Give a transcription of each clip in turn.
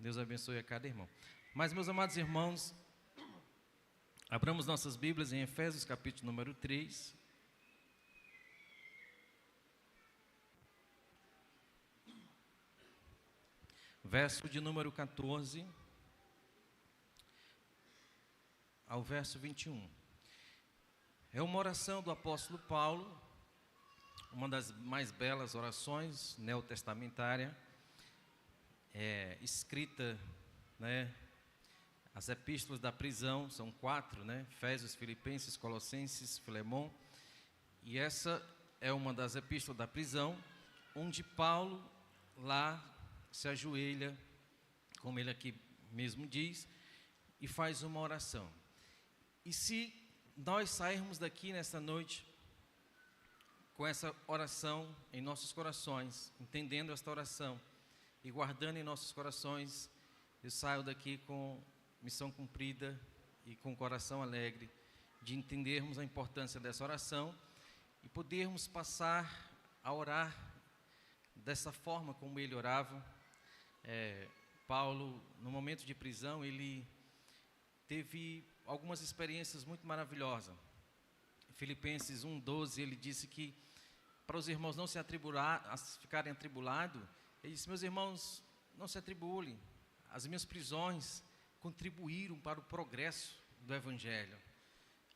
Deus abençoe a cada irmão. Mas, meus amados irmãos, abramos nossas Bíblias em Efésios, capítulo número 3. Verso de número 14 ao verso 21. É uma oração do apóstolo Paulo, uma das mais belas orações neotestamentária, escrita, as epístolas da prisão, são 4, Efésios, Filipenses, Colossenses, Filemon, e essa é uma das epístolas da prisão, onde Paulo lá se ajoelha, como ele aqui mesmo diz, e faz uma oração. E se nós sairmos daqui nesta noite com essa oração em nossos corações, entendendo esta oração e guardando em nossos corações, eu saio daqui com missão cumprida e com coração alegre de entendermos a importância dessa oração e podermos passar a orar dessa forma como ele orava. Paulo, no momento de prisão, ele teve algumas experiências muito maravilhosas. Filipenses 1:12, ele disse que para os irmãos não se ficarem atribulados, ele disse: meus irmãos, não se atribulem, as minhas prisões contribuíram para o progresso do Evangelho.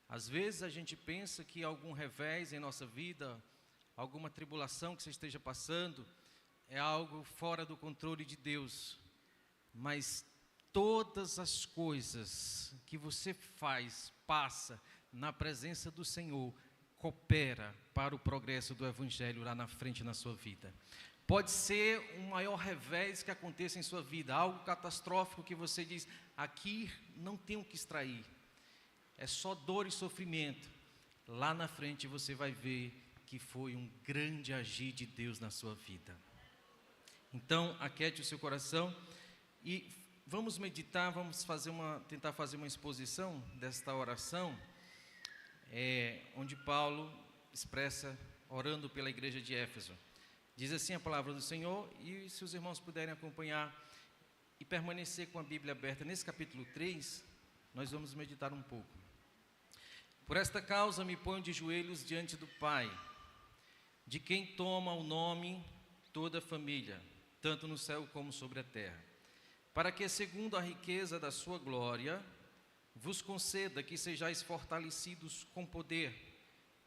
Às vezes a gente pensa que algum revés em nossa vida, alguma tribulação que você esteja passando, é algo fora do controle de Deus, mas todas as coisas que você passa na presença do Senhor, coopera para o progresso do Evangelho lá na frente na sua vida. Pode ser um maior revés que aconteça em sua vida, algo catastrófico que você diz, aqui não tem o que extrair, é só dor e sofrimento. Lá na frente você vai ver que foi um grande agir de Deus na sua vida. Então, aquete o seu coração e vamos meditar, vamos tentar fazer uma exposição desta oração, onde Paulo expressa, orando pela igreja de Éfeso. Diz assim a palavra do Senhor, e se os irmãos puderem acompanhar e permanecer com a Bíblia aberta, nesse capítulo 3, nós vamos meditar um pouco. Por esta causa me ponho de joelhos diante do Pai, de quem toma o nome toda a família, tanto no céu como sobre a terra, para que, segundo a riqueza da sua glória, vos conceda que sejais fortalecidos com poder,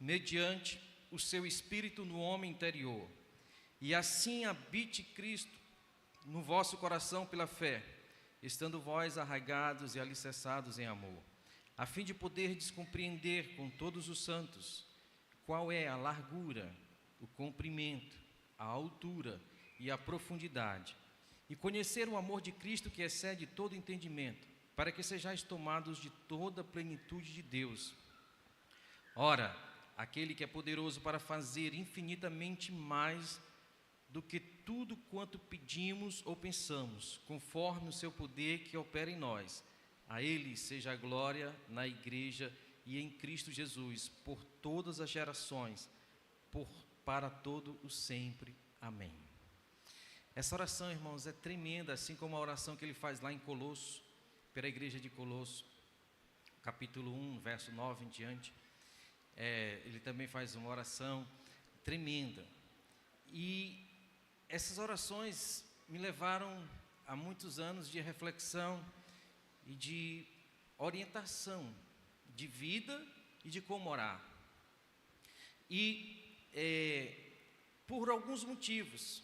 mediante o seu Espírito no homem interior, e assim habite Cristo no vosso coração pela fé, estando vós arraigados e alicerçados em amor, a fim de poderdes compreender com todos os santos qual é a largura, o comprimento, a altura e a profundidade, e conhecer o amor de Cristo que excede todo entendimento, para que sejais tomados de toda a plenitude de Deus. Ora, aquele que é poderoso para fazer infinitamente mais do que tudo quanto pedimos ou pensamos, conforme o seu poder que opera em nós, a Ele seja a glória na igreja e em Cristo Jesus, por todas as gerações, para todo o sempre. Amém. Essa oração, irmãos, é tremenda, assim como a oração que ele faz lá em Colosso, pela igreja de Colosso, capítulo 1, verso 9 em diante. Ele também faz uma oração tremenda. E essas orações me levaram a muitos anos de reflexão e de orientação de vida e de como orar. E por alguns motivos.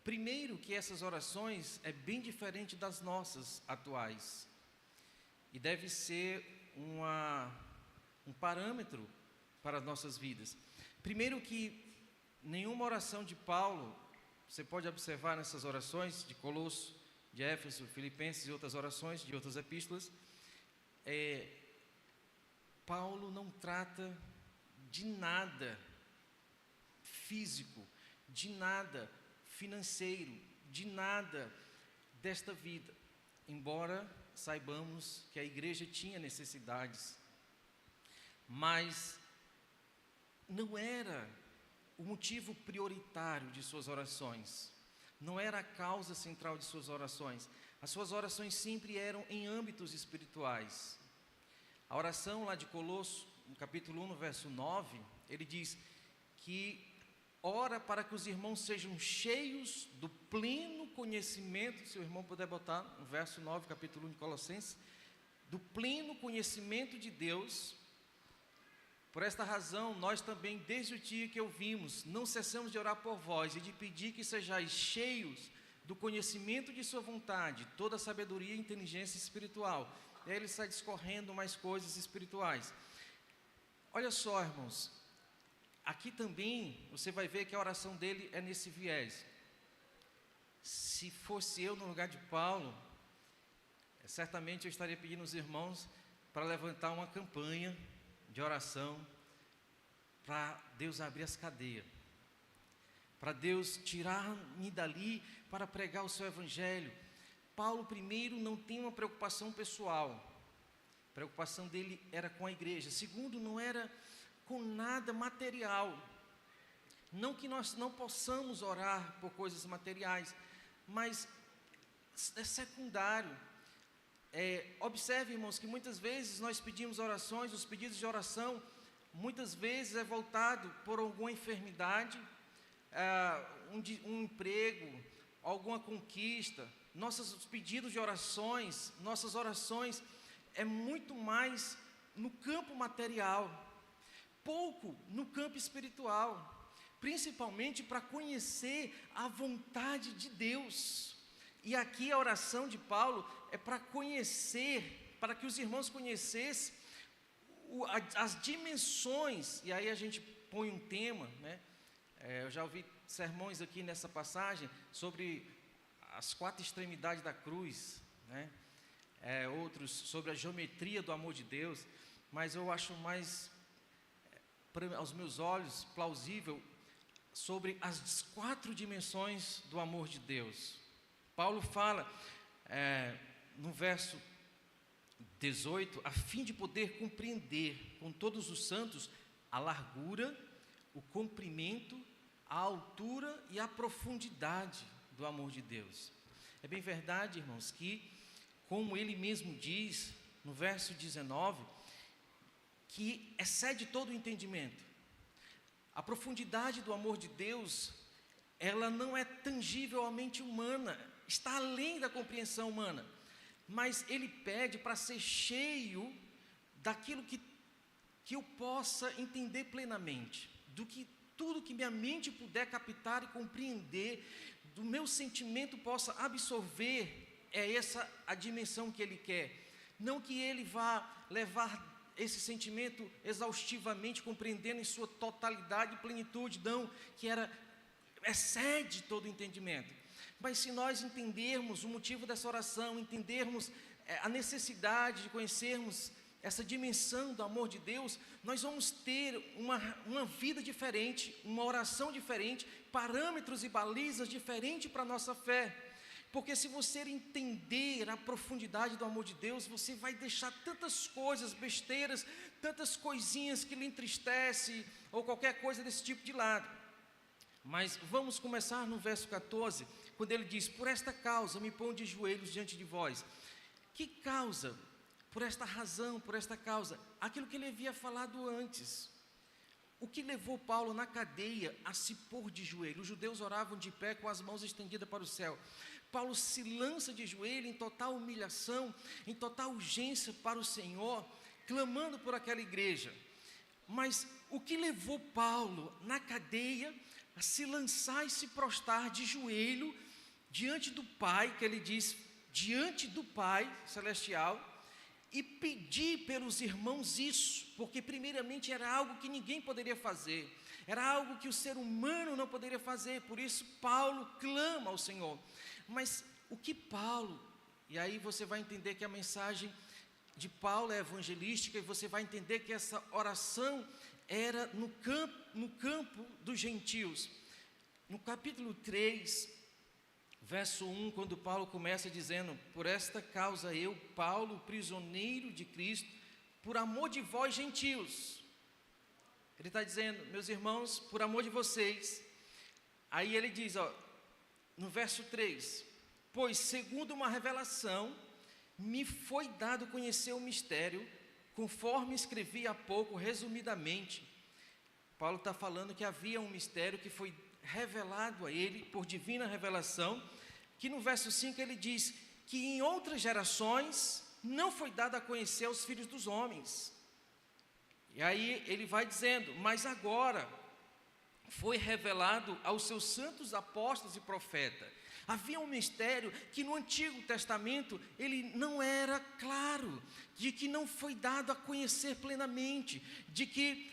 Primeiro, que essas orações é bem diferente das nossas atuais e deve ser um parâmetro para as nossas vidas. Primeiro, que nenhuma oração de Paulo, você pode observar nessas orações de Colosso, de Éfeso, Filipenses e outras orações de outras epístolas, Paulo não trata de nada físico, de nada financeiro, de nada desta vida, embora saibamos que a igreja tinha necessidades, mas não era o motivo prioritário de suas orações. não era a causa central de suas orações. As suas orações sempre eram em âmbitos espirituais. A oração lá de Colossos, no capítulo 1, no verso 9, ele diz que ora para que os irmãos sejam cheios do pleno conhecimento, se o irmão puder botar no verso 9, capítulo 1 de Colossenses, do pleno conhecimento de Deus. Por esta razão, nós também, desde o dia que ouvimos, não cessamos de orar por vós e de pedir que sejais cheios do conhecimento de sua vontade, toda sabedoria e inteligência espiritual. E aí ele está discorrendo mais coisas espirituais. Olha só, irmãos, aqui também você vai ver que a oração dele é nesse viés. Se fosse eu no lugar de Paulo, certamente eu estaria pedindo aos irmãos para levantar uma campanha de oração para Deus abrir as cadeias, para Deus tirar-me dali para pregar o seu evangelho. Paulo, primeiro, não tem uma preocupação pessoal. A preocupação dele era com a igreja. Segundo, não era com nada material. Não que nós não possamos orar por coisas materiais, mas é secundário. Observe, irmãos, que muitas vezes nós pedimos orações, os pedidos de oração, muitas vezes é voltado por alguma enfermidade, um emprego, alguma conquista. Nossos pedidos de orações, nossas orações é muito mais no campo material, pouco no campo espiritual, principalmente para conhecer a vontade de Deus. E aqui a oração de Paulo é para conhecer, para que os irmãos conhecessem as dimensões. E aí a gente põe um tema, né? Eu já ouvi sermões aqui nessa passagem sobre as 4 extremidades da cruz, né? Outros sobre a geometria do amor de Deus, mas eu acho mais, aos meus olhos, plausível sobre as 4 dimensões do amor de Deus. Paulo fala no verso 18, a fim de poder compreender com todos os santos a largura, o comprimento, a altura e a profundidade do amor de Deus. É bem verdade, irmãos, que, como ele mesmo diz no verso 19, que excede todo o entendimento. A profundidade do amor de Deus, ela não é tangivelmente humana, está além da compreensão humana, mas ele pede para ser cheio daquilo que eu possa entender plenamente, tudo que minha mente puder captar e compreender, do meu sentimento possa absorver, é essa a dimensão que ele quer. Não que ele vá levar esse sentimento exaustivamente, compreendendo em sua totalidade e plenitude, não, que excede todo o entendimento. Mas se nós entendermos o motivo dessa oração, entendermos a necessidade de conhecermos essa dimensão do amor de Deus, nós vamos ter uma vida diferente, uma oração diferente, parâmetros e balizas diferentes para a nossa fé. Porque se você entender a profundidade do amor de Deus, você vai deixar tantas coisas, besteiras, tantas coisinhas que lhe entristecem, ou qualquer coisa desse tipo de lado. Mas vamos começar no verso 14, quando ele diz: por esta causa me ponho de joelhos diante de vós. Que causa? Por esta razão, por esta causa, aquilo que ele havia falado antes. O que levou Paulo na cadeia a se pôr de joelho? Os judeus oravam de pé com as mãos estendidas para o céu. Paulo se lança de joelho em total humilhação, em total urgência para o Senhor, clamando por aquela igreja. Mas o que levou Paulo na cadeia a se lançar e se prostrar de joelho diante do Pai, que ele diz, diante do Pai Celestial, e pedir pelos irmãos isso, porque primeiramente era algo que ninguém poderia fazer, era algo que o ser humano não poderia fazer, por isso Paulo clama ao Senhor. Mas o que Paulo, e aí você vai entender que a mensagem de Paulo é evangelística, e você vai entender que essa oração era no campo dos gentios. No capítulo 3, verso 1, quando Paulo começa dizendo: por esta causa eu, Paulo, prisioneiro de Cristo, por amor de vós gentios. Ele está dizendo: meus irmãos, por amor de vocês. Aí ele diz, no verso 3, pois segundo uma revelação, me foi dado conhecer o mistério, conforme escrevi há pouco, resumidamente. Paulo está falando que havia um mistério que foi revelado a ele por divina revelação, que no verso 5 ele diz que em outras gerações não foi dado a conhecer aos filhos dos homens. E aí ele vai dizendo, mas agora foi revelado aos seus santos apóstolos e profetas. Havia um mistério que no Antigo Testamento ele não era claro, de que não foi dado a conhecer plenamente, de que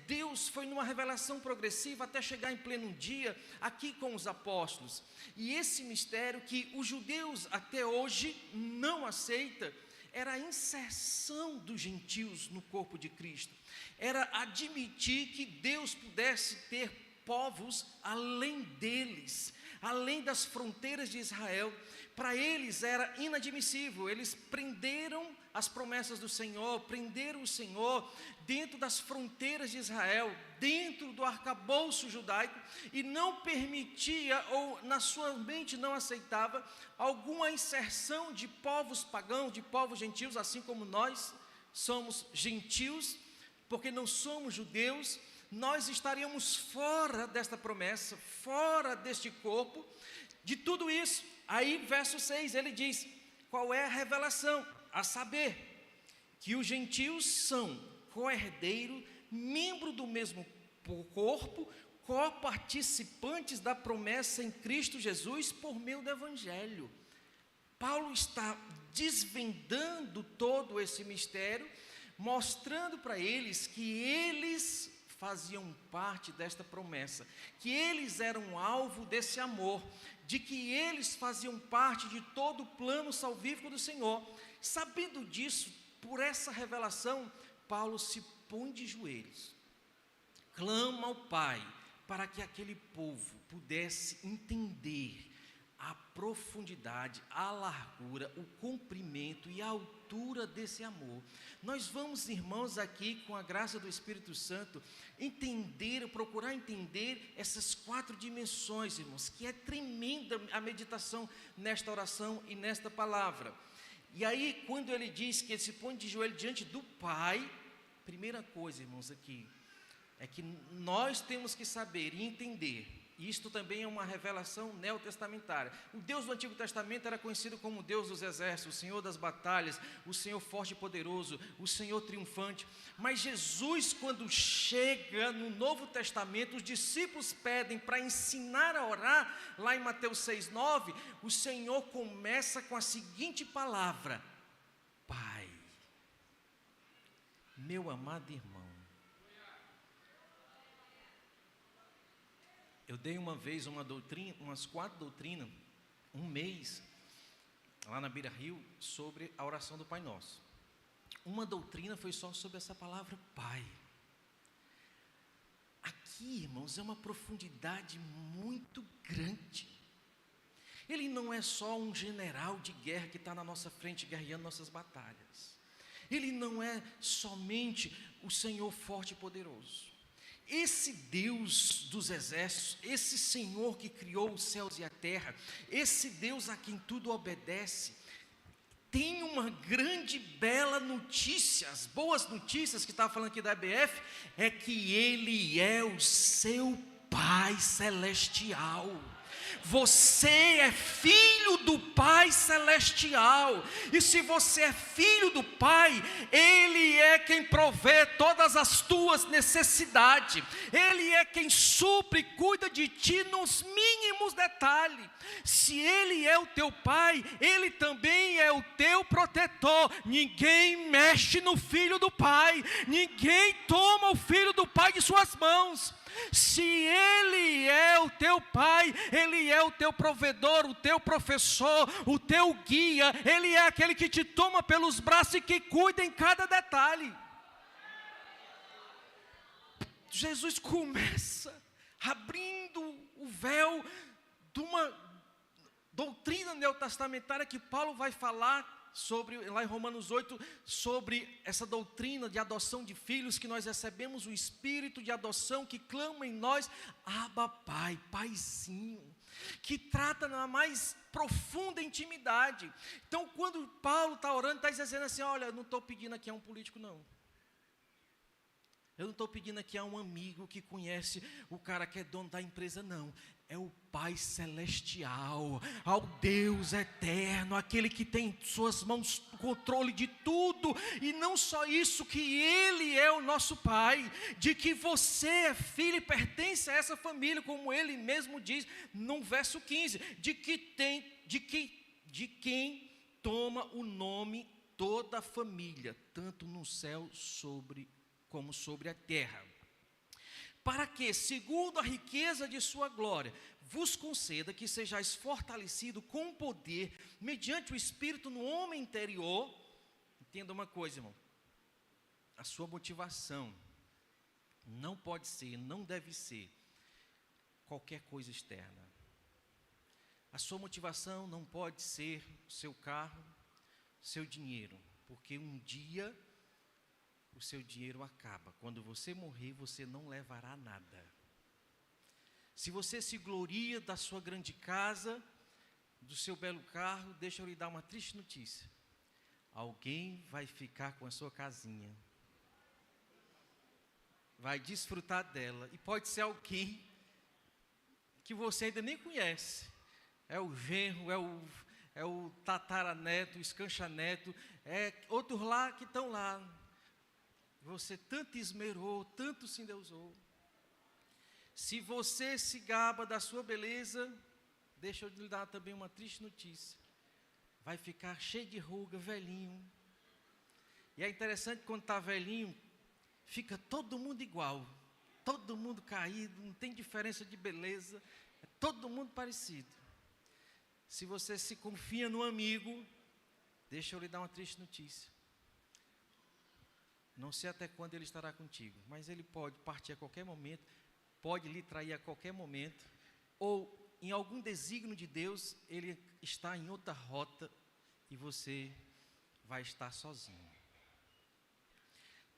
Deus foi numa revelação progressiva até chegar em pleno dia aqui com os apóstolos. E esse mistério que os judeus até hoje não aceitam, era a inserção dos gentios no corpo de Cristo, era admitir que Deus pudesse ter povos além deles, além das fronteiras de Israel. Para eles era inadmissível, eles prenderam as promessas do Senhor, prenderam o Senhor dentro das fronteiras de Israel, dentro do arcabouço judaico, e não permitia, ou na sua mente não aceitava, alguma inserção de povos pagãos, de povos gentios, assim como nós somos gentios, porque não somos judeus, nós estaríamos fora desta promessa, fora deste corpo, de tudo isso. Aí verso 6, ele diz, qual é a revelação? A saber, que os gentios são co-herdeiro, membro do mesmo corpo, co-participantes da promessa em Cristo Jesus por meio do Evangelho. Paulo está desvendando todo esse mistério, mostrando para eles que eles faziam parte desta promessa, que eles eram alvo desse amor, de que eles faziam parte de todo o plano salvífico do Senhor. Sabendo disso, por essa revelação, Paulo se põe de joelhos, clama ao Pai, para que aquele povo pudesse entender a profundidade, a largura, o comprimento e a altura desse amor. Nós vamos, irmãos, aqui com a graça do Espírito Santo, procurar entender essas 4 dimensões, irmãos, que é tremenda a meditação nesta oração e nesta palavra. E aí, quando ele diz que ele se põe de joelho diante do Pai, primeira coisa, irmãos, aqui, é que nós temos que saber e entender. Isto também é uma revelação neotestamentária. O Deus do Antigo Testamento era conhecido como o Deus dos exércitos, o Senhor das batalhas, o Senhor forte e poderoso, o Senhor triunfante. Mas Jesus, quando chega no Novo Testamento, os discípulos pedem para ensinar a orar, lá em Mateus 6,9, o Senhor começa com a seguinte palavra: Pai, meu amado irmão. Eu dei uma vez umas 4 doutrinas, um mês, lá na Beira Rio, sobre a oração do Pai Nosso. Uma doutrina foi só sobre essa palavra Pai. Aqui, irmãos, é uma profundidade muito grande. Ele não é só um general de guerra que está na nossa frente guerreando nossas batalhas. Ele não é somente o Senhor forte e poderoso. Esse Deus dos exércitos, esse Senhor que criou os céus e a terra, esse Deus a quem tudo obedece, tem uma grande, bela notícia, as boas notícias que estava falando aqui da EBF, é que Ele é o seu Pai Celestial. Você é filho do Pai Celestial, e se você é filho do Pai, Ele é quem provê todas as tuas necessidades, Ele é quem supre e cuida de ti nos mínimos detalhes. Se Ele é o teu Pai, Ele também é o teu protetor. Ninguém mexe no filho do Pai, ninguém toma o filho do Pai de suas mãos. Se Ele é o teu Pai, Ele é o teu provedor, o teu professor, o teu guia, Ele é aquele que te toma pelos braços e que cuida em cada detalhe. Jesus começa abrindo o véu de uma doutrina neotestamentária que Paulo vai falar sobre, lá em Romanos 8, sobre essa doutrina de adoção de filhos, que nós recebemos o Espírito de adoção que clama em nós, Abba Pai, Paizinho. que trata na mais profunda intimidade. Então, quando Paulo está orando, está dizendo assim, olha, eu não estou pedindo aqui a um político, não. Eu não estou pedindo aqui a um amigo que conhece o cara que é dono da empresa, não. É o Pai Celestial, ao Deus eterno, aquele que tem em suas mãos o controle de tudo. E não só isso, que Ele é o nosso Pai, de que você é filho e pertence a essa família, como Ele mesmo diz no verso 15, de quem toma o nome toda a família, tanto no céu como sobre a terra, para que, segundo a riqueza de sua glória, vos conceda que sejais fortalecido com poder, mediante o Espírito no homem interior. Entenda uma coisa, irmão, a sua motivação não pode ser, não deve ser qualquer coisa externa. A sua motivação não pode ser o seu carro, seu dinheiro, porque um dia o seu dinheiro acaba. Quando você morrer, você não levará nada. Se você se gloria da sua grande casa, do seu belo carro, deixa eu lhe dar uma triste notícia. Alguém vai ficar com a sua casinha, vai desfrutar dela, e pode ser alguém que você ainda nem conhece. É o genro, é o tataraneto, o escanchaneto, é outros lá que estão lá. Você tanto esmerou, tanto se endeusou. Se você se gaba da sua beleza, deixa eu lhe dar também uma triste notícia. Vai ficar cheio de ruga, velhinho. E é interessante, quando está velhinho, fica todo mundo igual. Todo mundo caído, não tem diferença de beleza. É todo mundo parecido. Se você se confia no amigo, deixa eu lhe dar uma triste notícia. Não sei até quando ele estará contigo, mas ele pode partir a qualquer momento, pode lhe trair a qualquer momento, ou em algum desígnio de Deus, ele está em outra rota e você vai estar sozinho.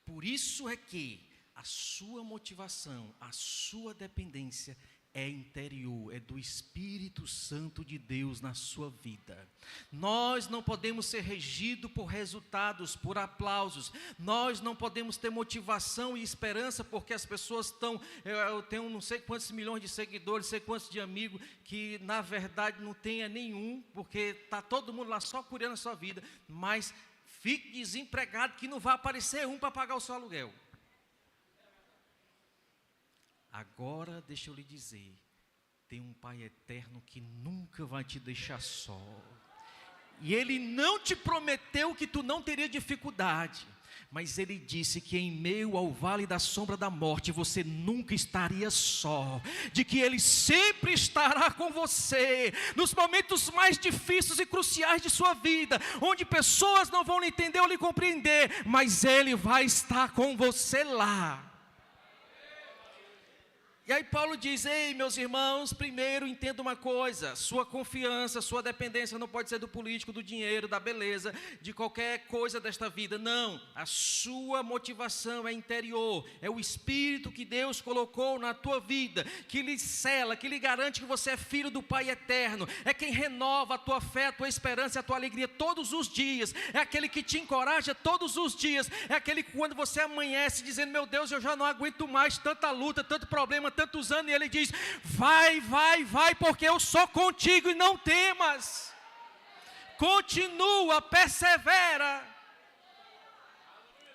Por isso é que a sua motivação, a sua dependência é interior, é do Espírito Santo de Deus na sua vida. Nós não podemos ser regidos por resultados, por aplausos. Nós não podemos ter motivação e esperança porque as pessoas estão, eu tenho não sei quantos milhões de seguidores, não sei quantos de amigos, que na verdade não tenha nenhum, porque está todo mundo lá só curando a sua vida, mas fique desempregado que não vai aparecer um para pagar o seu aluguel. Agora, deixa eu lhe dizer, tem um Pai eterno que nunca vai te deixar só. E Ele não te prometeu que tu não teria dificuldade, mas Ele disse que em meio ao vale da sombra da morte, você nunca estaria só, de que Ele sempre estará com você, nos momentos mais difíceis e cruciais de sua vida, onde pessoas não vão lhe entender ou lhe compreender, mas Ele vai estar com você lá. E aí Paulo diz, ei meus irmãos, primeiro entenda uma coisa, sua confiança, sua dependência não pode ser do político, do dinheiro, da beleza, de qualquer coisa desta vida, não, a sua motivação é interior, é o Espírito que Deus colocou na tua vida, que lhe sela, que lhe garante que você é filho do Pai eterno, é quem renova a tua fé, a tua esperança, a tua alegria todos os dias, é aquele que te encoraja todos os dias, é aquele que quando você amanhece dizendo, meu Deus, eu já não aguento mais tanta luta, tanto problema, tantos anos, e Ele diz, vai, porque eu sou contigo e não temas, continua, persevera.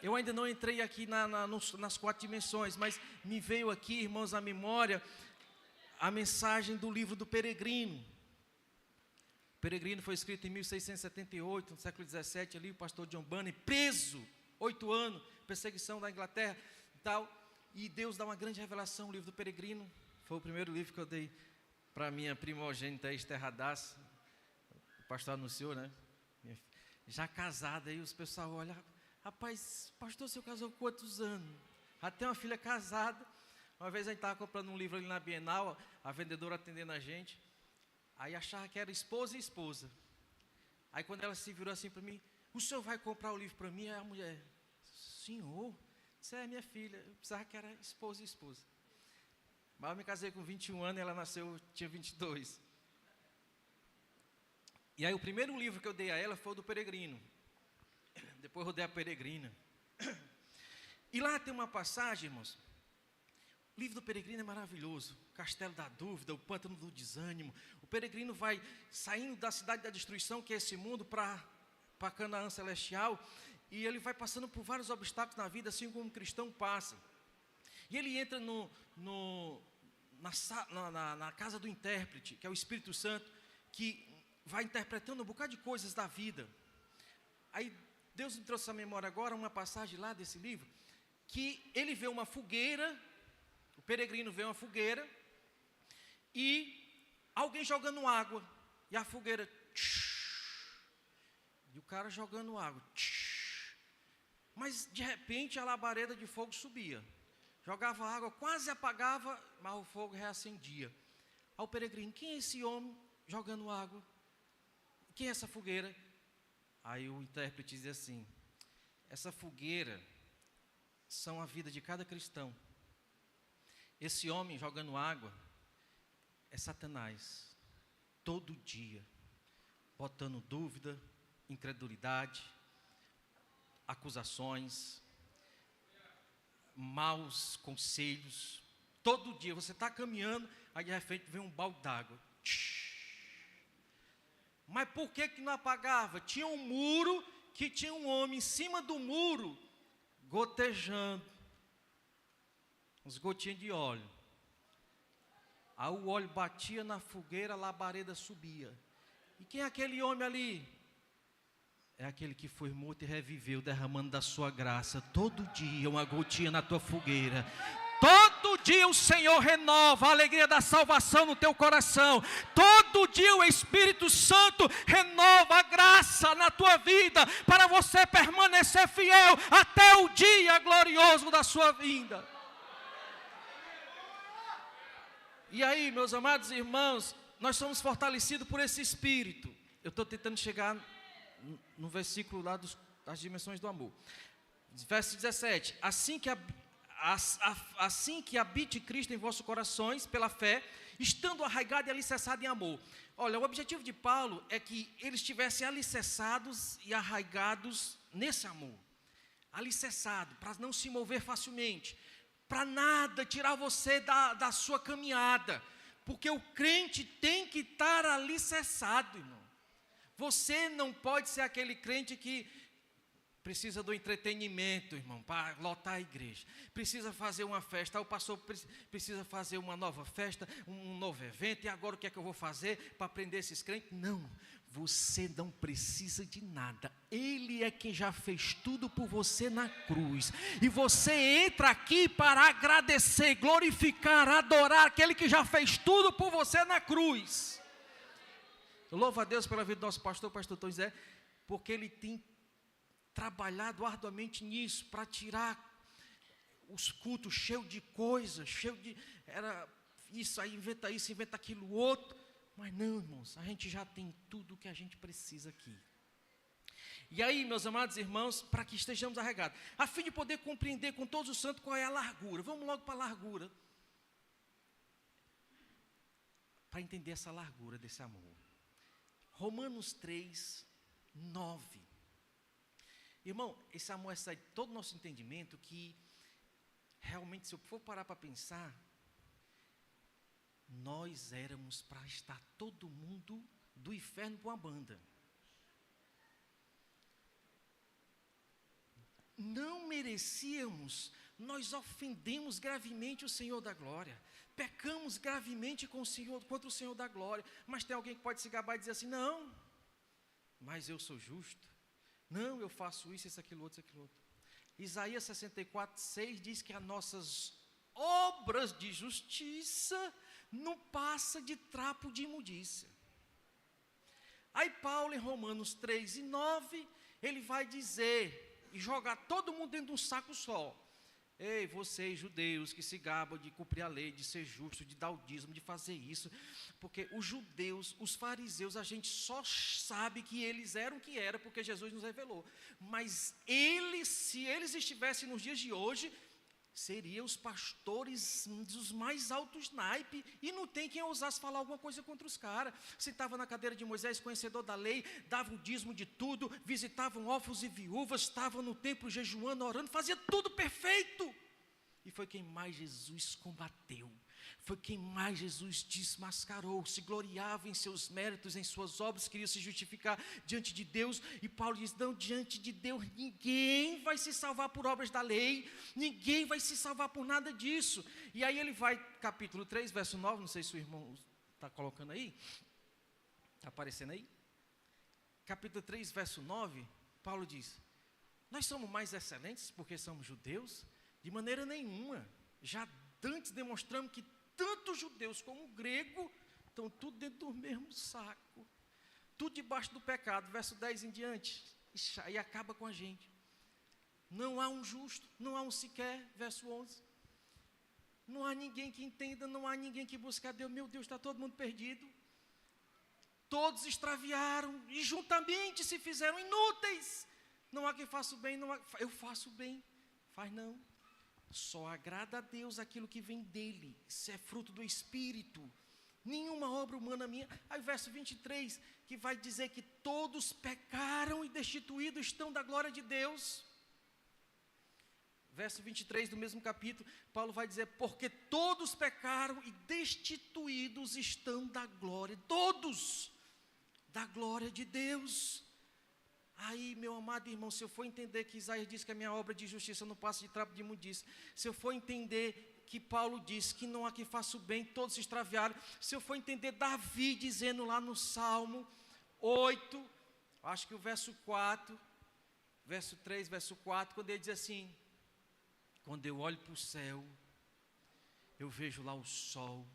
Eu ainda não entrei aqui nas 4 dimensões, mas me veio aqui, irmãos, à memória, a mensagem do livro do Peregrino. O Peregrino foi escrito em 1678, no século 17, ali o pastor John Bunyan, preso, 8 anos, perseguição da Inglaterra e tal. E Deus dá uma grande revelação, o livro do Peregrino. Foi o primeiro livro que eu dei para a minha primogênita Esther Hadass. O pastor anunciou, né? Já casada, aí os pessoal olham, rapaz, pastor, o senhor casou com quantos anos? Já tem uma filha casada. Uma vez a gente estava comprando um livro ali na Bienal, a vendedora atendendo a gente. Aí achava que era esposa e esposa. Aí quando ela se virou assim para mim, o senhor vai comprar o livro para mim? Aí a mulher, senhor? Isso é minha filha, eu precisava que era esposa e esposa. Mas eu me casei com 21 anos e ela nasceu, tinha 22. E aí o primeiro livro que eu dei a ela foi o do Peregrino. Depois eu dei a Peregrina. E lá tem uma passagem, irmãos. O livro do Peregrino é maravilhoso. Castelo da Dúvida, o Pântano do Desânimo. O peregrino vai saindo da cidade da destruição, que é esse mundo, para Canaã celestial. E ele vai passando por vários obstáculos na vida, assim como um cristão passa. E ele entra na casa do intérprete, que é o Espírito Santo, que vai interpretando um bocado de coisas da vida. Aí Deus me trouxe à memória agora uma passagem lá desse livro, que ele vê uma fogueira, o peregrino vê uma fogueira, e alguém jogando água, e a fogueira, e o cara jogando água, mas de repente a labareda de fogo subia, jogava água, quase apagava, mas o fogo reacendia. Ao peregrino, quem é esse homem jogando água? Quem é essa fogueira? Aí o intérprete diz assim: essa fogueira são a vida de cada cristão. Esse homem jogando água é Satanás, todo dia, botando dúvida, incredulidade, acusações, maus conselhos. Todo dia você está caminhando, aí de repente vem um balde d'água. Mas por que não apagava? Tinha um muro, que tinha um homem em cima do muro, gotejando, uns gotinhas de óleo. Aí o óleo batia na fogueira, a labareda subia. E quem é aquele homem ali? É aquele que foi morto e reviveu, derramando da sua graça, todo dia uma gotinha na tua fogueira. Todo dia o Senhor renova a alegria da salvação no teu coração. Todo dia o Espírito Santo renova a graça na tua vida, para você permanecer fiel até o dia glorioso da sua vinda. E aí, meus amados irmãos, nós somos fortalecidos por esse Espírito. Eu estou tentando chegar no versículo lá das dimensões do amor. Verso 17: assim que habite Cristo em vossos corações, pela fé, estando arraigado e alicerçado em amor. Olha, o objetivo de Paulo é que eles estivessem alicerçados e arraigados nesse amor. Alicerçado, para não se mover facilmente, para nada tirar você da sua caminhada, porque o crente tem que estar alicerçado, irmão. Você não pode ser aquele crente que precisa do entretenimento, irmão, para lotar a igreja. Precisa fazer uma festa. O pastor precisa fazer uma nova festa, um novo evento. E agora o que é que eu vou fazer para prender esses crentes? Não, você não precisa de nada. Ele é quem já fez tudo por você na cruz. E você entra aqui para agradecer, glorificar, adorar aquele que já fez tudo por você na cruz. Eu louvo a Deus pela vida do nosso pastor, o pastor Tom Zé, porque ele tem trabalhado arduamente nisso, para tirar os cultos cheios de coisas, era isso aí, inventa isso, inventa aquilo outro. Mas não, irmãos, a gente já tem tudo o que a gente precisa aqui. E aí, meus amados irmãos, para que estejamos arraigados, a fim de poder compreender com todos os santos qual é a largura. Vamos logo para a largura, para entender essa largura desse amor. Romanos 3, 9. Irmão, esse amor é sair de todo o nosso entendimento, que realmente, se eu for parar para pensar, nós éramos para estar todo mundo do inferno para uma banda. Não merecíamos, nós ofendemos gravemente o Senhor da glória, pecamos gravemente contra o Senhor da glória, mas tem alguém que pode se gabar e dizer assim: não, mas eu sou justo, não, eu faço isso, aquilo outro. Isaías 64, 6 diz que as nossas obras de justiça não passa de trapo de imundícia. Aí Paulo, em Romanos 3 e 9, ele vai dizer, e jogar todo mundo dentro de um saco só: ei, vocês judeus que se gabam de cumprir a lei, de ser justo, de dar o dízimo, de fazer isso, porque os judeus, os fariseus, a gente só sabe que eles eram o que era, porque Jesus nos revelou. Mas eles, se eles estivessem nos dias de hoje, seria os pastores dos mais altos naipe, e não tem quem ousasse falar alguma coisa contra os caras. Sentava na cadeira de Moisés, conhecedor da lei, dava o dízimo de tudo, visitavam órfãos e viúvas, estavam no templo jejuando, orando, fazia tudo perfeito. E foi quem mais Jesus combateu, foi quem mais Jesus desmascarou, se gloriava em seus méritos, em suas obras, queria se justificar diante de Deus. E Paulo diz, não, diante de Deus ninguém vai se salvar por obras da lei, ninguém vai se salvar por nada disso. E aí ele vai, capítulo 3, verso 9, não sei se o irmão está colocando aí, está aparecendo aí? Capítulo 3, verso 9, Paulo diz, nós somos mais excelentes porque somos judeus? De maneira nenhuma. Já antes demonstramos que tanto os judeus como o grego estão tudo dentro do mesmo saco, tudo debaixo do pecado. Verso 10 em diante, e acaba com a gente. Não há um justo, não há um sequer. Verso 11, não há ninguém que entenda, não há ninguém que busque a Deus. Meu Deus, está todo mundo perdido, todos extraviaram e juntamente se fizeram inúteis. Não há quem faça o bem, não há, eu faço o bem, faz não. Só agrada a Deus aquilo que vem dele, isso é fruto do Espírito, nenhuma obra humana minha. Aí o verso 23, que vai dizer que todos pecaram e destituídos estão da glória de Deus. Verso 23 do mesmo capítulo, Paulo vai dizer, porque todos pecaram e destituídos estão da glória, todos, da glória de Deus. Aí, meu amado irmão, se eu for entender que Isaías diz que a minha obra de justiça não passa de trapo de imundícia, se eu for entender que Paulo diz que não há quem faça o bem, todos se extraviaram, se eu for entender Davi dizendo lá no Salmo 8, acho que o verso 4, verso 3, verso 4, quando ele diz assim, quando eu olho para o céu, eu vejo lá o sol,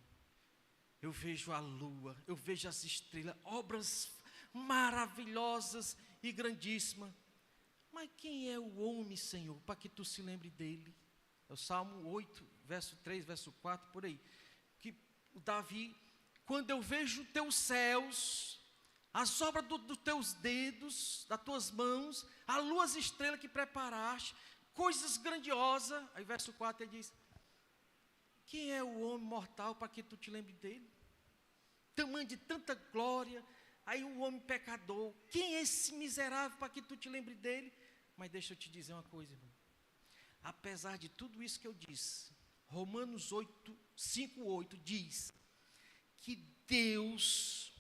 eu vejo a lua, eu vejo as estrelas, obras maravilhosas e grandíssima. Mas quem é o homem, Senhor, para que tu se lembre dele? É o Salmo 8, verso 3, verso 4, por aí. Que o Davi, quando eu vejo teus céus, as obras dos teus dedos, das tuas mãos, a lua, as estrelas que preparaste, coisas grandiosas. Aí verso 4 ele diz, quem é o homem mortal para que tu te lembre dele? Tamanho de tanta glória. Aí o homem pecador, quem é esse miserável para que tu te lembre dele? Mas deixa eu te dizer uma coisa, irmão. Apesar de tudo isso que eu disse, Romanos 8, 5, 8 diz que Deus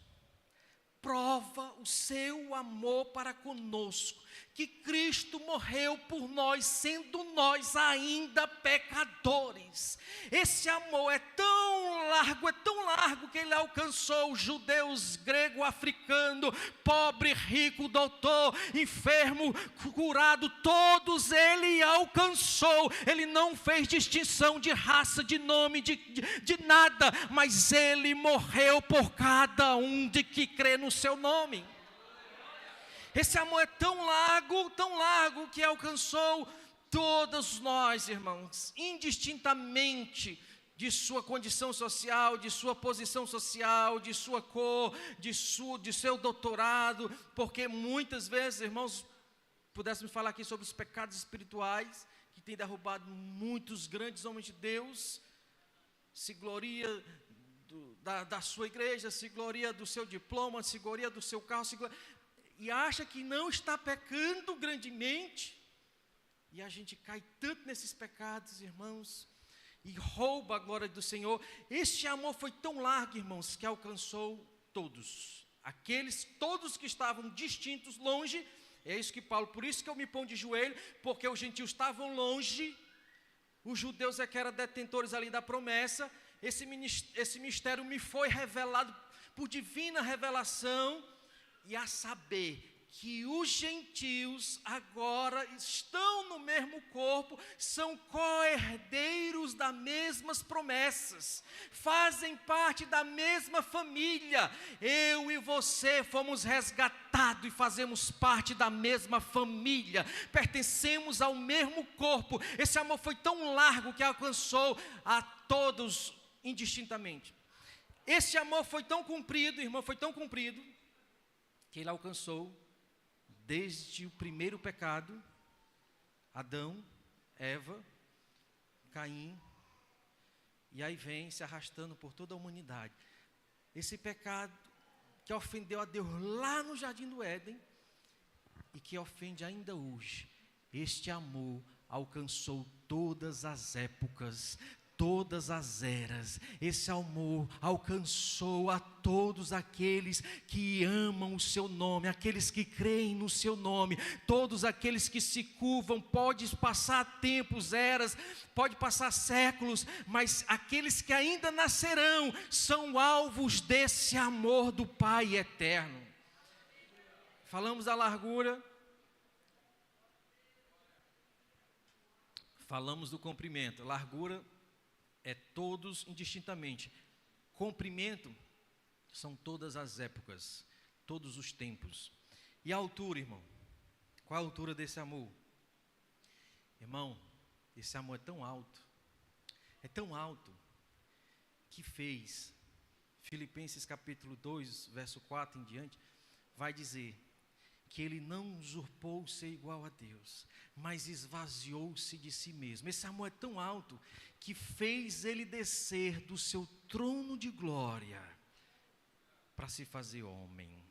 prova o seu amor para conosco, que Cristo morreu por nós, sendo nós ainda pecadores. Esse amor é tão largo que ele alcançou judeus, grego, africano, pobre, rico, doutor, enfermo, curado, todos ele alcançou. Ele não fez distinção de raça, de nome, de nada, mas ele morreu por cada um de que crê no seu nome. Esse amor é tão largo, que alcançou todos nós, irmãos, indistintamente de sua condição social, de sua posição social, de sua cor, de seu doutorado, porque muitas vezes, irmãos, pudéssemos falar aqui sobre os pecados espirituais, que têm derrubado muitos grandes homens de Deus, se gloria da sua igreja, se gloria do seu diploma, se gloria do seu carro, e acha que não está pecando grandemente, e a gente cai tanto nesses pecados, irmãos, e rouba a glória do Senhor. Este amor foi tão largo, irmãos, que alcançou todos, todos que estavam distintos, longe. É isso que Paulo, por isso que eu me ponho de joelho, porque os gentios estavam longe, os judeus é que eram detentores ali da promessa. Esse mistério me foi revelado por divina revelação, e a saber que os gentios agora estão no mesmo corpo, são co-herdeiros das mesmas promessas, fazem parte da mesma família. Eu e você fomos resgatados e fazemos parte da mesma família, pertencemos ao mesmo corpo. Esse amor foi tão largo que alcançou a todos indistintamente. Esse amor foi tão cumprido, irmão, foi tão cumprido, que ele alcançou desde o primeiro pecado, Adão, Eva, Caim, e aí vem se arrastando por toda a humanidade. Esse pecado que ofendeu a Deus lá no Jardim do Éden e que ofende ainda hoje. Este amor alcançou todas as épocas, todas as eras. Esse amor alcançou a todos aqueles que amam o seu nome, aqueles que creem no seu nome, todos aqueles que se curvam. Pode passar tempos, eras, pode passar séculos, mas aqueles que ainda nascerão são alvos desse amor do Pai eterno. Falamos da largura, falamos do comprimento. Largura é todos indistintamente. Comprimento são todas as épocas, todos os tempos. E a altura, irmão? Qual a altura desse amor? Irmão, esse amor é tão alto, que fez, Filipenses capítulo 2, verso 4 em diante, vai dizer que ele não usurpou ser igual a Deus, mas esvaziou-se de si mesmo. Esse amor é tão alto que fez ele descer do seu trono de glória para se fazer homem.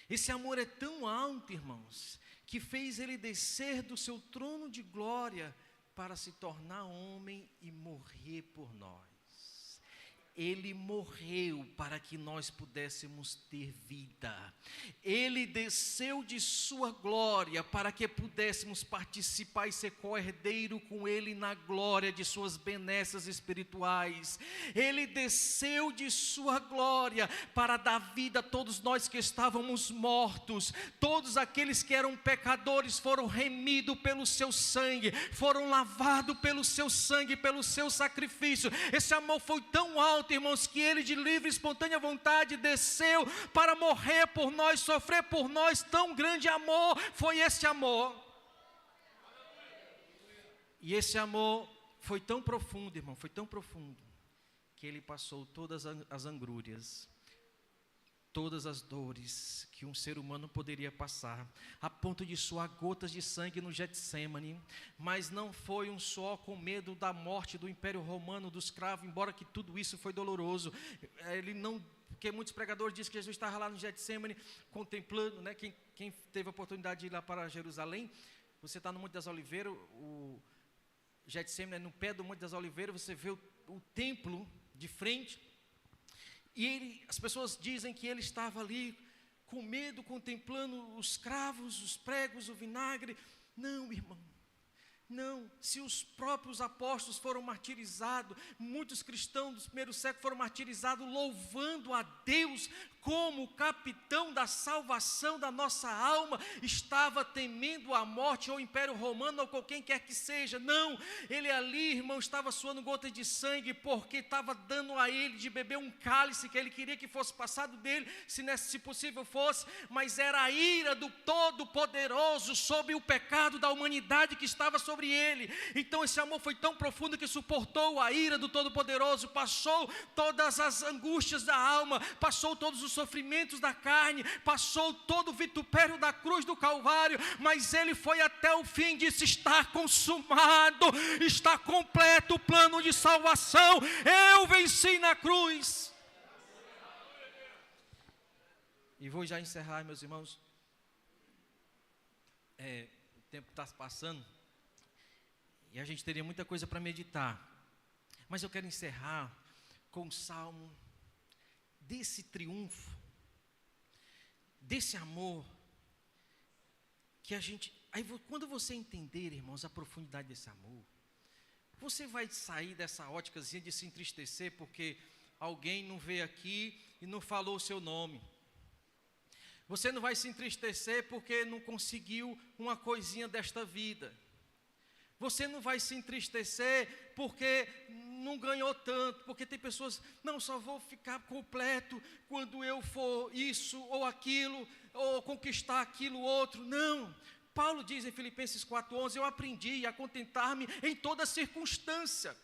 Esse amor é tão alto, irmãos, que fez ele descer do seu trono de glória para se tornar homem e morrer por nós. Ele morreu para que nós pudéssemos ter vida. Ele desceu de sua glória para que pudéssemos participar e ser co-herdeiro com Ele na glória de suas benesses espirituais. Ele desceu de sua glória para dar vida a todos nós que estávamos mortos. Todos aqueles que eram pecadores foram remidos pelo seu sangue, foram lavados pelo seu sangue, pelo seu sacrifício. Esse amor foi tão alto, irmãos, que ele de livre e espontânea vontade desceu para morrer por nós, sofrer por nós. Tão grande amor foi esse amor. E esse amor foi tão profundo, irmão, foi tão profundo, que ele passou todas as angúrias, todas as dores que um ser humano poderia passar, a ponto de suar gotas de sangue no Getsêmani. Mas não foi um suor com medo da morte do Império Romano, do escravo, embora que tudo isso foi doloroso. Ele não, porque muitos pregadores dizem que Jesus estava lá no Getsêmani contemplando, né? Quem teve a oportunidade de ir lá para Jerusalém, você está no Monte das Oliveiras, o Getsêmani é no pé do Monte das Oliveiras, você vê o templo de frente. E as pessoas dizem que ele estava ali com medo, contemplando os cravos, os pregos, o vinagre. Não, irmão, não. Se os próprios apóstolos foram martirizados, muitos cristãos do primeiro século foram martirizados louvando a Deus como o capitão da salvação da nossa alma, estava temendo a morte ou o Império Romano ou qualquer quer que seja. Não, ele ali, irmão, estava suando gotas de sangue, porque estava dando a ele de beber um cálice que ele queria que fosse passado dele, se possível fosse, mas era a ira do Todo-Poderoso sobre o pecado da humanidade que estava sobre ele. Então esse amor foi tão profundo que suportou a ira do Todo-Poderoso, passou todas as angústias da alma, passou todos os sofrimentos da carne, passou todo o vitupério da cruz do Calvário, mas ele foi até o fim, disse: está consumado, está completo o plano de salvação, eu venci na cruz. E vou já encerrar, meus irmãos, o tempo está passando, e a gente teria muita coisa para meditar, mas eu quero encerrar com o salmo desse triunfo, desse amor, que a gente, aí quando você entender, irmãos, a profundidade desse amor, você vai sair dessa óticazinha de se entristecer porque alguém não veio aqui e não falou o seu nome. Você não vai se entristecer porque não conseguiu uma coisinha desta vida. Você não vai se entristecer porque não ganhou tanto, porque tem pessoas, não, só vou ficar completo quando eu for isso ou aquilo, ou conquistar aquilo outro. Não, Paulo diz em Filipenses 4:11, eu aprendi a contentar-me em toda circunstância,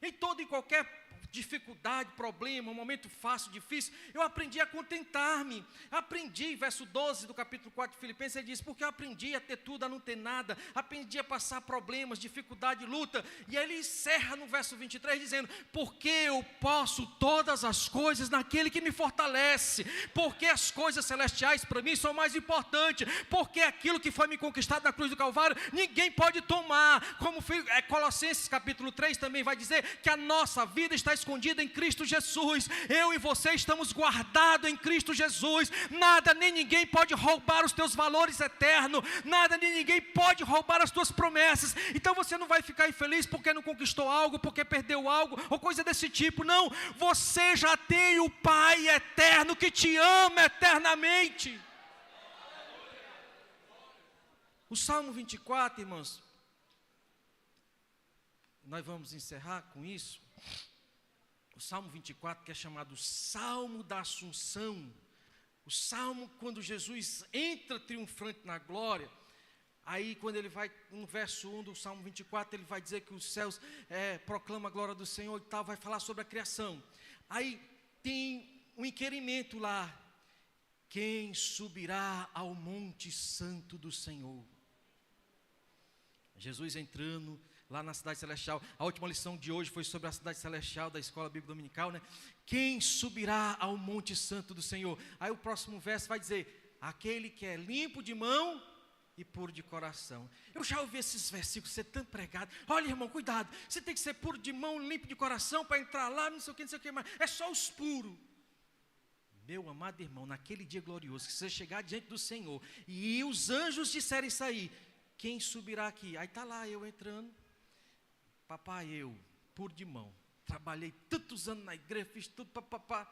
em toda e qualquer dificuldade, problema, um momento fácil, difícil, eu aprendi a contentar-me. Aprendi, verso 12 do capítulo 4 de Filipenses, ele diz, porque eu aprendi a ter tudo, a não ter nada, aprendi a passar problemas, dificuldade, luta. E aí ele encerra no verso 23 dizendo, porque eu posso todas as coisas naquele que me fortalece, porque as coisas celestiais para mim são mais importantes, porque aquilo que foi me conquistado na cruz do Calvário, ninguém pode tomar, como Colossenses capítulo 3 também vai dizer, que a nossa vida está escondida em Cristo Jesus, eu e você estamos guardados em Cristo Jesus, nada nem ninguém pode roubar os teus valores eternos, nada nem ninguém pode roubar as tuas promessas. Então você não vai ficar infeliz porque não conquistou algo, porque perdeu algo, ou coisa desse tipo, não, você já tem o Pai eterno que te ama eternamente. O Salmo 24, irmãos, nós vamos encerrar com isso. O Salmo 24, que é chamado Salmo da Assunção, o Salmo quando Jesus entra triunfante na glória. Aí quando ele vai, no verso 1 do Salmo 24, ele vai dizer que os céus proclamam a glória do Senhor e tal, vai falar sobre a criação. Aí tem um inquirimento lá, quem subirá ao monte santo do Senhor? Jesus entrando lá na cidade celestial. A última lição de hoje foi sobre a cidade celestial da escola bíblica dominical, né? Quem subirá ao monte santo do Senhor? Aí o próximo verso vai dizer, aquele que é limpo de mão e puro de coração. Eu já ouvi esses versículos ser tão pregados. Olha, irmão, cuidado, você tem que ser puro de mão, limpo de coração para entrar lá, não sei o que mais. É só os puros. Meu amado irmão, naquele dia glorioso, que você chegar diante do Senhor e os anjos disserem isso aí, quem subirá aqui? Aí está lá eu entrando, papai, eu, puro de mão, trabalhei tantos anos na igreja, fiz tudo, papapá.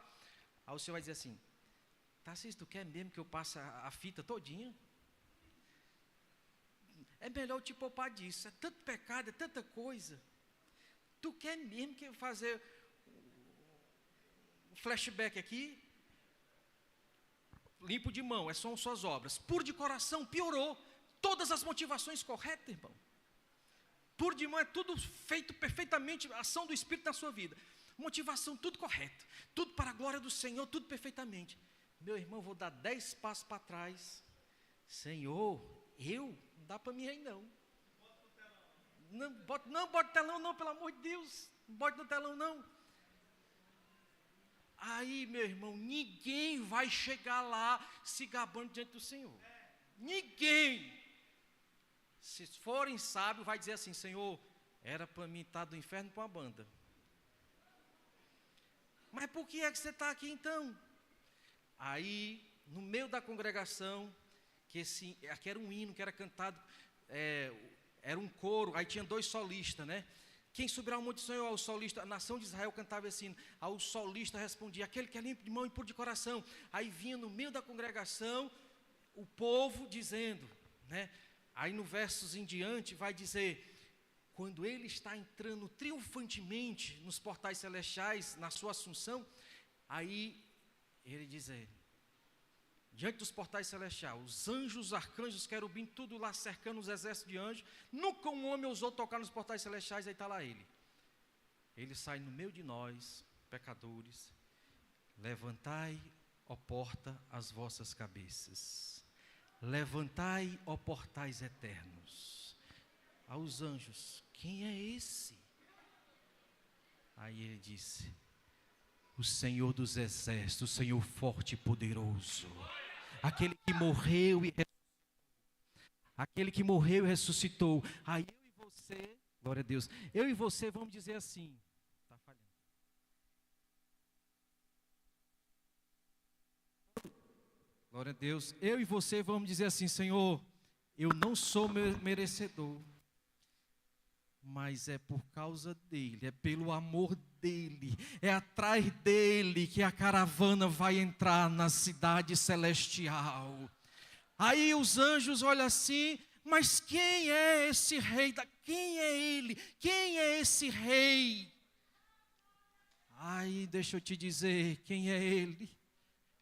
Aí o Senhor vai dizer assim, Tarcísio, tu quer mesmo que eu passe a fita todinha? É melhor eu te poupar disso, é tanto pecado, é tanta coisa. Tu quer mesmo que eu fazer um flashback aqui? Limpo de mão, são suas obras. Puro de coração, piorou. Todas as motivações corretas, irmão. Puro de mão é tudo feito perfeitamente, ação do Espírito na sua vida. Motivação, tudo correto. Tudo para a glória do Senhor, tudo perfeitamente. Meu irmão, vou dar 10 passos para trás. Senhor, não dá para mim aí não. Não bota no telão não, pelo amor de Deus. Não bote no telão não. Aí, meu irmão, ninguém vai chegar lá se gabando diante do Senhor. Ninguém. Se forem sábios, vai dizer assim, Senhor, era para mim estar do inferno para uma banda. Mas por que é que você está aqui então? Aí, no meio da congregação, aqui era um hino que era cantado, era um coro, aí tinha 2 solistas, né? Quem subirá ao monte do Senhor? O solista, a nação de Israel cantava assim, aí o solista respondia, aquele que é limpo de mão e puro de coração. Aí vinha no meio da congregação, o povo dizendo, né? Aí no versos em diante vai dizer, quando ele está entrando triunfantemente nos portais celestiais, na sua assunção, aí ele diz, diante dos portais celestiais, os anjos, os arcanjos, os querubins, tudo lá cercando os exércitos de anjos, nunca um homem ousou tocar nos portais celestiais, aí está lá ele. Ele sai no meio de nós, pecadores, levantai, ó porta, as vossas cabeças, levantai, ó portais eternos. Aos anjos, quem é esse? Aí ele disse, o Senhor dos exércitos, o Senhor forte e poderoso, aquele que morreu e ressuscitou. Aí eu e você, glória a Deus, eu e você vamos dizer assim, está falhando. Glória a Deus, eu e você vamos dizer assim, Senhor, eu não sou merecedor, mas é por causa dele, é pelo amor dele, é atrás dele que a caravana vai entrar na cidade celestial. Aí os anjos olham assim, mas quem é esse rei? Quem é ele? Quem é esse rei? Aí deixa eu te dizer, quem é ele?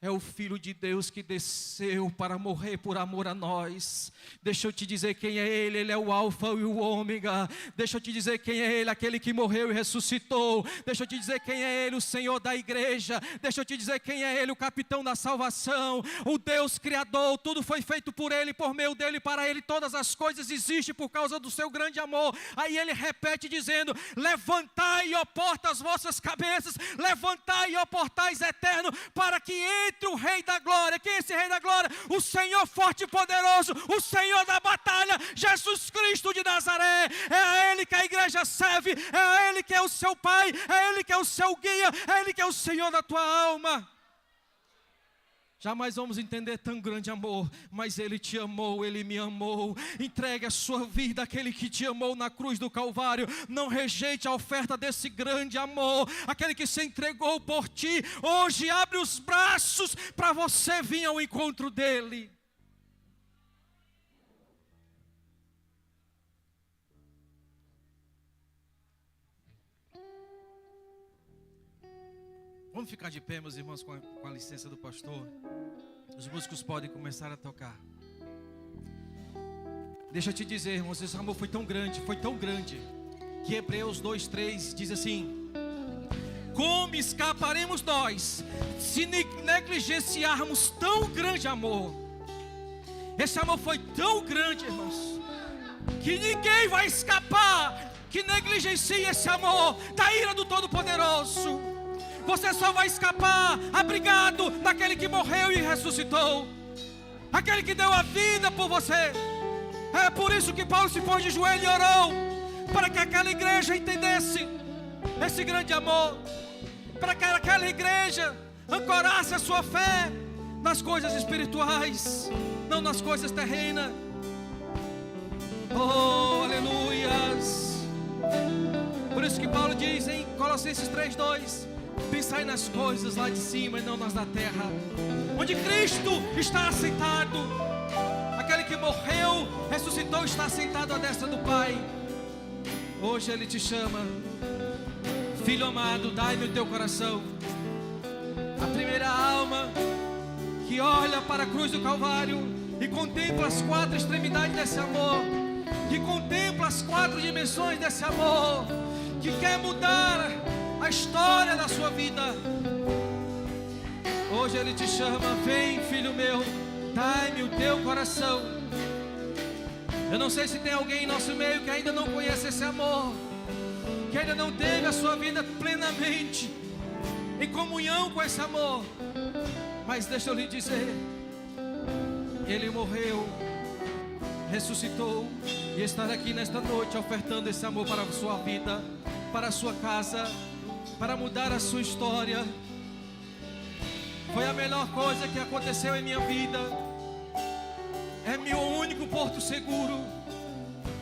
é o Filho de Deus que desceu para morrer por amor a nós. Deixa eu te dizer quem é Ele. Ele é o Alfa e o Ômega. Deixa eu te dizer quem é Ele, aquele que morreu e ressuscitou. Deixa eu te dizer quem é Ele, o Senhor da igreja. Deixa eu te dizer quem é Ele, o capitão da salvação, o Deus Criador. Tudo foi feito por Ele, por meio dEle, para Ele. Todas as coisas existem por causa do seu grande amor. Aí Ele repete dizendo: levantai, ó portas, as vossas cabeças, levantai, ó portais eternos, para que entre o Rei da Glória. Quem é esse Rei da Glória? O Senhor forte e poderoso, o Senhor da batalha, Jesus Cristo de Nazaré. É a Ele que a igreja serve, é a Ele que é o seu Pai, é Ele que é o seu guia, é Ele que é o Senhor da tua alma. Jamais vamos entender tão grande amor, mas Ele te amou, Ele me amou. Entregue a sua vida àquele que te amou na cruz do Calvário. Não rejeite a oferta desse grande amor, aquele que se entregou por ti. Hoje abre os braços para você vir ao encontro dEle. Vamos ficar de pé, meus irmãos, com a licença do pastor. Os músicos podem começar a tocar. Deixa eu te dizer, irmãos, esse amor foi tão grande, que Hebreus 2:3 diz assim: como escaparemos nós, se negligenciarmos tão grande amor? Esse amor foi tão grande, irmãos, que ninguém vai escapar que negligencie esse amor da ira do Todo-Poderoso. Você só vai escapar abrigado daquele que morreu e ressuscitou, aquele que deu a vida por você. É por isso que Paulo se pôs de joelho e orou, para que aquela igreja entendesse esse grande amor, para que aquela igreja ancorasse a sua fé nas coisas espirituais, não nas coisas terrenas. Oh, aleluias! Por isso que Paulo diz em Colossenses 3:2: pensai nas coisas lá de cima e não nas da terra, onde Cristo está assentado. Aquele que morreu, ressuscitou, está assentado à destra do Pai. Hoje Ele te chama: filho amado, dai-me o teu coração. A primeira alma que olha para a cruz do Calvário e contempla as 4 extremidades desse amor, que contempla as 4 dimensões desse amor, que quer mudar a história da sua vida. Hoje Ele te chama: vem, filho meu, dai-me o teu coração. Eu não sei se tem alguém em nosso meio que ainda não conhece esse amor, que ainda não teve a sua vida plenamente em comunhão com esse amor. Mas deixa eu lhe dizer, Ele morreu, ressuscitou e está aqui nesta noite ofertando esse amor para a sua vida, para a sua casa, para mudar a sua história. Foi a melhor coisa que aconteceu em minha vida. É meu único porto seguro.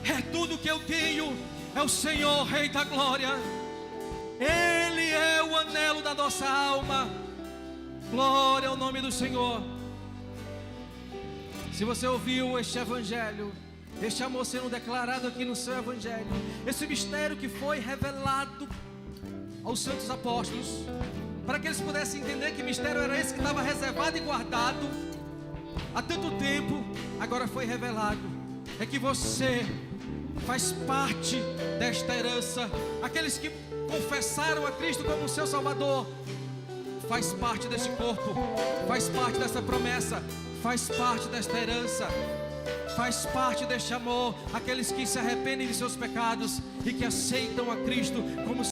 É tudo que eu tenho. É o Senhor, Rei da Glória. Ele é o anelo da nossa alma. Glória ao nome do Senhor. Se você ouviu este evangelho, este amor sendo declarado aqui no seu evangelho, esse mistério que foi revelado aos santos apóstolos, para que eles pudessem entender que mistério era esse que estava reservado e guardado há tanto tempo, agora foi revelado. É que você faz parte desta herança. Aqueles que confessaram a Cristo como seu Salvador, faz parte deste corpo, faz parte dessa promessa, faz parte desta herança, faz parte deste amor. Aqueles que se arrependem de seus pecados e que aceitam a Cristo como